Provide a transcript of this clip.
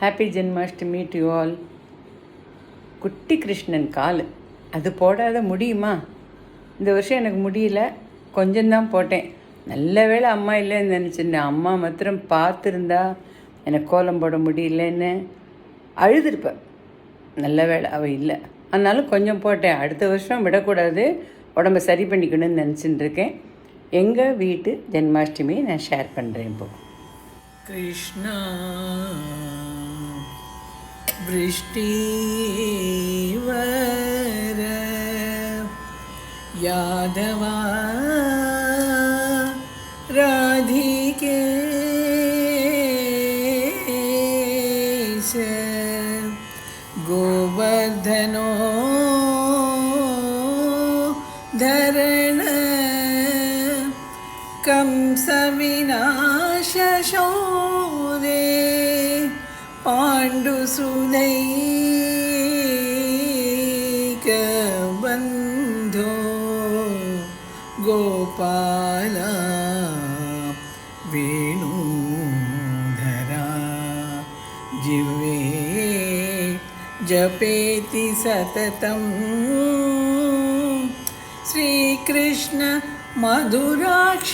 Happy Janmashtami to all. குட்டி கிருஷ்ணன் கால் அது போடாத முடியுமா? இந்த வருஷம் எனக்கு முடியல, கொஞ்சம்தான் போட்டேன். நல்ல வேளை அம்மா இல்லைன்னு நினச்சிருந்தேன். அம்மா மாத்திரம் பார்த்துருந்தா எனக்கு கோலம் போட முடியலன்னு அழுதுருப்பேன். நல்ல வேளை அவள் இல்லை, அதனாலும் கொஞ்சம் போட்டேன். அடுத்த வருஷம் விடக்கூடாது, உடம்பை சரி பண்ணிக்கணும்னு நினச்சிட்டு இருக்கேன். எங்கள் வீட்டு ஜென்மாஷ்டமியை நான் ஷேர் பண்ணுறேன். இப்போ கிருஷ்ணா वृष्टिवर यादवा राधिके गोवर्धनो धरण कंसविनाशशौरे पाण्डुसुदैकबन्धो गोपाला वेणुधरा जिह्वे जपेति सततं श्रीकृष्ण मधुराक्षराणि